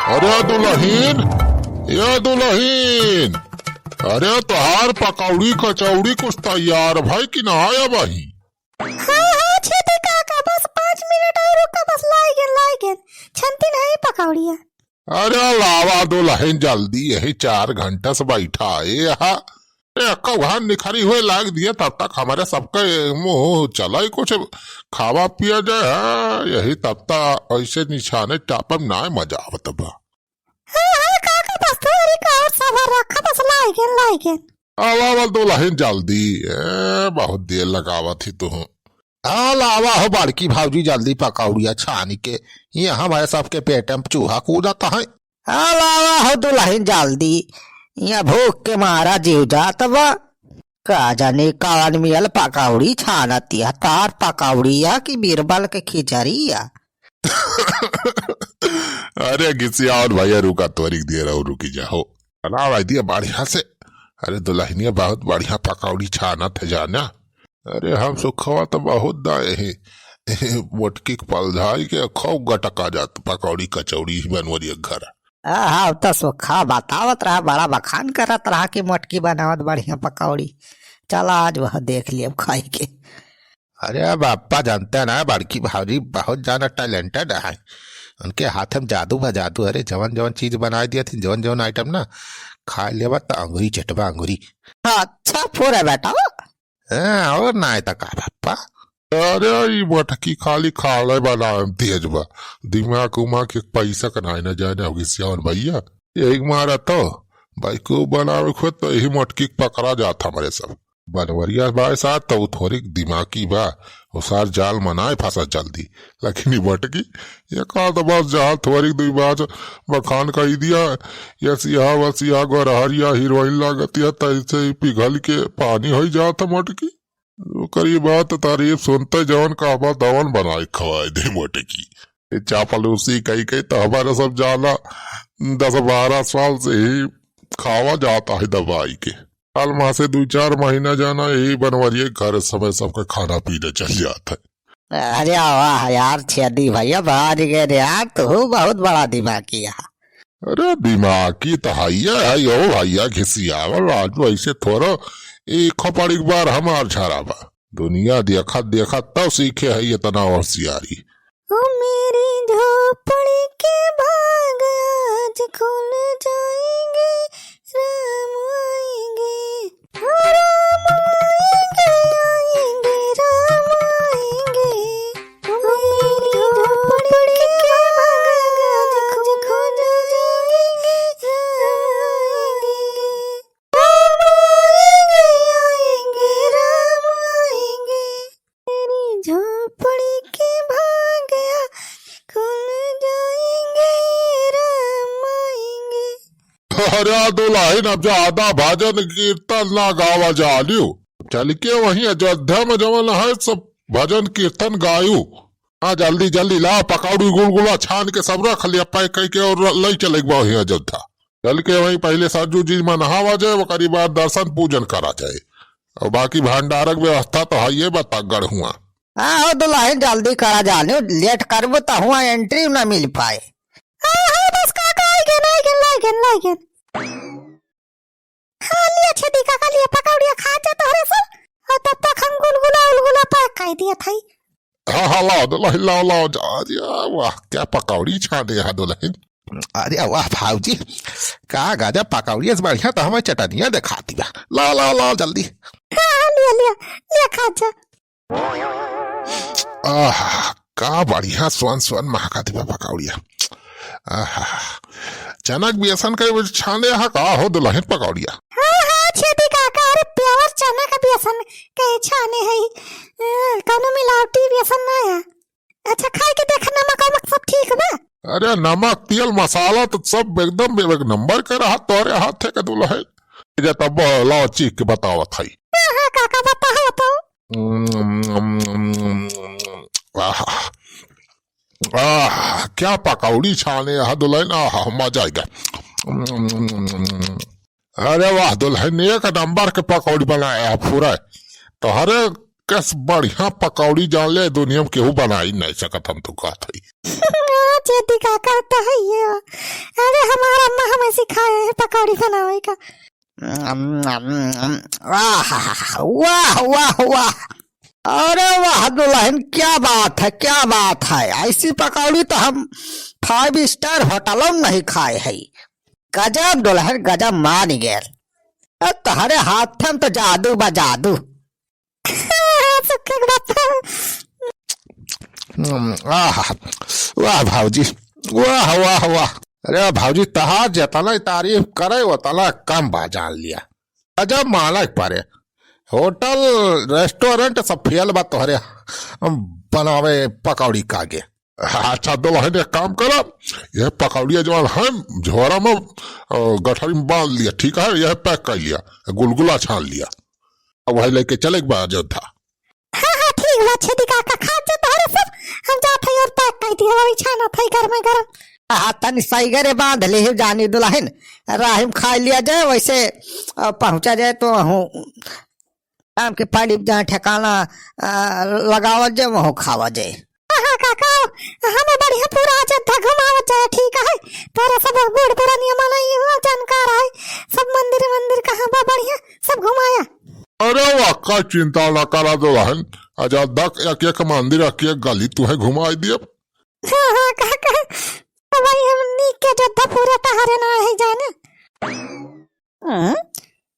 अरे दुल्हीन, ये दुल्हीन, अरे तोहार पकौड़ी कचौड़ी कुछ तैयार भाई कि ना आया भाई? हाँ छेदी काका, बस 5 मिनट और रुका, बस लाइगन छंती नहीं पकौड़िया। अरे लावा दुल्हीन जल्दी, यही 4 घंटा से बैठा है यहाँ। घर निखरी हुए लाग दिया, तब तक हमारे सबका मुंह चला ही कुछ खावा पिया जाए। यही तब तक ऐसे निछाने टापम ना मजा आवत बा। हाँ काका, बस थोड़ी का और सबर रखा, बस लाइगन। आवा दुल्हीन जल्दी, बहुत देर लगावा थी तू। लावा हो बड़की भाजी जल्दी पकौड़िया छानी के, ये हमारे सबके पेट में चूहा कूदता है। लावा हो दुल्हन जल्दी, यहाँ भूख के मारा जीव जात बा। का जाने कौन मियल पकौड़ी छानतिया, तार पकौड़िया की बीरबल के खिचड़िया। अरे घिसिया और भैया रुका, त्वरिक दे रहा रुकी जाओ। बनावा दिया बढ़िया से। अरे दुल्हनिया बहुत बढ़िया पकौड़ी छाना थे जाना। अरे हम सुखवा तो बहुत दाए मोटकी पलझाई के खूब गटका जात पकौड़ी कचौड़ी बनवरिया घर। हाँ तो सुखा बतावत रहा, बड़ा बखान करत रहा कि मोटकी बनावत बढ़िया पकौड़ी। चला आज वह देख लिया खाई के। अरे बापा जानते हैं ना, बड़की भाजी बहुत ज्यादा टैलेंटेड है। उनके हाथ में जादू बा जादू। अरे जवन जवन चीज बना दिया थी, जवन जवन आइटम ना खा लिया तो अंगुरी चटवा अंगुरी। अच्छा पूरा बेटा और ना तक बापा। अरे मटकी खाली खाले बना तेज बा, दिमाग उमा के पैसा कनाए न जाए ना सियान भैया। यही मारा तो भाई को बनावे खुद तो यही मटकी पकड़ा जाता हमारे सब बनवरिया भाई साथ तो थोड़ी दिमागी बा, वो सार जाल मनाए फंसा जल्दी। लेकिन ये मटकी ये कहा तो बस जाल थोड़ी दुई बाज बखान कही दिया, ये सिया वसिया गोरहरिया हीरोइन लागतिया तैसे पिघल के पानी हो जाता मटकी। करी बात तारीफ सुनते जवन का दवन बनाए खवाए दे मटकी। चापलूसी कही तो हमारे सब जाला 10-12 साल से ही खावा जाता है दवाई के। साल माह से 2-4 महीना जाना यही बनवरिए घर समय सबका खाना पीने चल जाता है। अरे वाह यार छेदी भैया, बाहर गए यार, तू बहुत बड़ा दिमागी है। अरे दिमागी तो है यो भैया घिसिया आज ऐसे थोड़ा एक पड़ी बार हमार छाराबा। दुनिया देखा तब सीखे है ये तना होशियारी। ओ मेरी झोपड़ी के भाग आज खुल जाएंगे, राम आएंगे, राम आएंगे, राम आएंगे। ओ मेरी झोपड़ी के भाग आज खुल जाएंगे, राम आएंगे, राम आएंगे। मेरी झोपड़ी के भाग खुल जाएंगे, राम आएंगे। अरे दुल्हन अब ज्यादा भजन कीर्तन ना गावा जालियो, चल के वहीं अयोध्या में जवन है सब भजन कीर्तन गायू। हाँ जल्दी ला पकौड़ी गुलगुला छान के सब रख लिया पैक करके और लई चले वहीं अयोध्या। चल के वहीं पहले सरजू जी में नहावा जाए, वो करीब दर्शन पूजन करा जाए और बाकी भंडारक व्यवस्था तो है ये बतागढ़ हुआ। हाँ दुल्हन जल्दी करा जाने, लेट करबो तो हुआ एंट्री न मिल पाए। हाँ बस काका लाइगन। हाँ लिया छेदी काका, लिया पकौड़िया खा जा तोहरे सब, और तब तक हम गुलगुला पैक कर दिया था। हाँ लाओ दुल्हन लाओ वाह क्या पकौड़ी छाने यहाँ दुल्हन। अरे वाह भाजी का गाजा पकौड़ी बढ़िया तो हमें चटनिया दिखाती बा। लाओ जल्दी। हाँ लिया खा जा। का बढ़िया स्वान महका थी पकौड़िया। चनक बेसन का छाने यहाँ का हो दुल्हन पकौड़िया। हाँ छेदी काका, अरे प्याज चना का बेसन के छाने है, कौनो मिलावटी बेसन ना है। अच्छा खाए के देख, नमक सब ठीक बा? अरे नमक तेल मसाला तो सब एकदम एक नंबर के रहा तोरे हाथ के दुल्हन। तब लाओ चीख के बताओ थाई। हाँ काका बताओ तो। क्या पकौड़ी छाने यहाँ दुल्हन, मजा आएगा। अरे वाह दुल्हन एक नंबर के पकौड़ी बनाया है पूरा। तो हरे कस बढ़िया पकौड़ी जान ले दुनिया में केहू बना ही नहीं सकत, हम तो कहत हई। छेदी काका तो है ये पकौड़ी बनावे का। वाह वाह वाह, अरे वाह दुल्हन, क्या बात है, क्या बात है। ऐसी पकौड़ी तो हम 5 स्टार होटलों में नहीं खाए है। गजब दुल्हन, गजब, मान गेल। तुम्हारे हाथ में तो जादू बा जादू। सुखे के बापा। वाह भाऊजी, वाह वाह वाह। अरे भाऊजी तहार जतना तारीफ करे उतना कम बा, जान लिया। अजब मालक पारे, होटल रेस्टोरेंट सब फेल बा तोहरे बनावे पकौड़ी कागे। अच्छा दुल्हन एक काम करो, यह पकौड़िया जो है झोरा में गठरी में बांध लिया, ठीक है, यह पैक कर लिया, गुलगुला छान लिया, अब वही लेके चले अयोध्या। हाँ ठीक बा छेदी काका, खा जा तारे सब, हम जात हई और पैक कर दिया, वही छाना थई गरम गरम। तनी सही करे बांध ले जानी दुल्हन, राहिम खा लिया जाए, वैसे पहुंचा जाए तो शाम के पानी जहाँ ठिकाना लगावा जाए वहाँ खावा जाए। हाँ काका, हमें बढ़िया पूरा अयोध्या घुमावत जाए, ठीक है। तारा सब बूढ़ पुरानिया माना ये हो जानकार है, सब मंदिर मंदिर कहाँ बा बढ़िया सब घुमाया। अरे वाह, चिंता न करा दुल्हन, अयोध्या एक एक मंदिर एक एक गली तुम्हें घुमाई दिए। हाँ काका, भाई हम नीक के अयोध्या पूरा तहारे ना है जाने।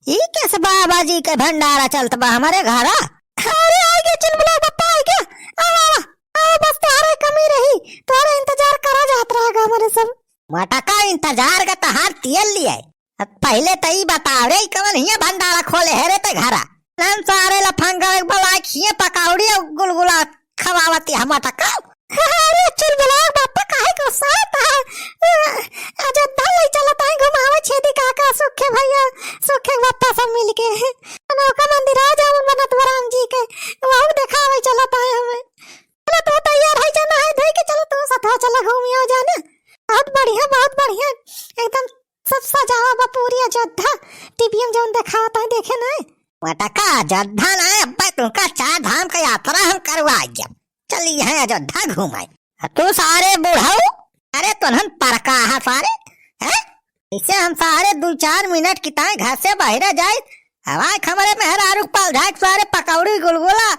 ये कैसे बाबा जी के भंडारा चलता बा हमारे घरा? अरे आ गया चिलबला बप्पा, आ गया। आ बस तारे कमी रही, तारा इंतजार करा जात रहेगा हमारे सब। मटका इंतजार का तहार तियल लिया। पहले तो ही बताओ रे, कवन हिया भंडारा खोले है रे ते घरा? नाम सारे लफंगा बला खिए पकौड़ी और गुलगुला खवावती हम मटका। अरे चिलबला बप्पा काहे को साथ है, अयोध्या ले चलता है घुमावे छेदी काका, सुखे भैया सुखे बप्पा सब मिलके अनोखा मंदिर आ जाऊं बनत राम जी के, वहां दिखावे चलता है हमें। चलो तो तैयार है, जाना है धोई के, चलो तू साथ चला घूमी आओ जाने। बहुत बढ़िया एकदम सब सजावा बा पूरी अयोध्या, टीवी में जौन दिखावता है देखे ना। मटका अयोध्या ना अब्बा, तुमका 4 धाम का यात्रा हम करवा जब चली है अयोध्या घुमाए। तू सारे बुढ़ाऊ, अरे तुनहन परका है सारे हैं, इसे हम सारे 2-4 मिनट की ताए घर से बाहर जाए, हवाए खमरे में हर आरुक पाल जाए, सारे पकौड़ी गुलगुला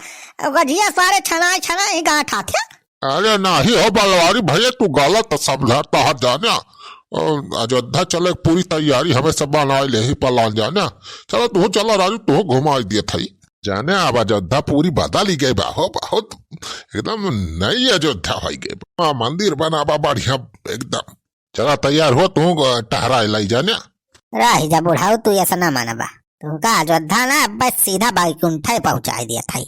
गजिया सारे छनाए छनाए गांठ आते। अरे नहीं हो बलवारी भैया, तू गलत समझा, तहार जाना अयोध्या चले पूरी तैयारी हमें सब बना ले ही पलान जाना। चलो तू चलो राजू, तू घुमा दिए थी जाने। अब अयोध्या पूरी बदल ही गई बा, हो बहुत एकदम नई अयोध्या हो गई, मंदिर बना बा बढ़िया एकदम। चला तैयार हो, तू टहरा लाई जाने। रही जा बुढ़ाऊ, तू ऐसा ना मानबा, तुमका अयोध्या ना बस सीधा बैकुंठ पहुंचा दिया था।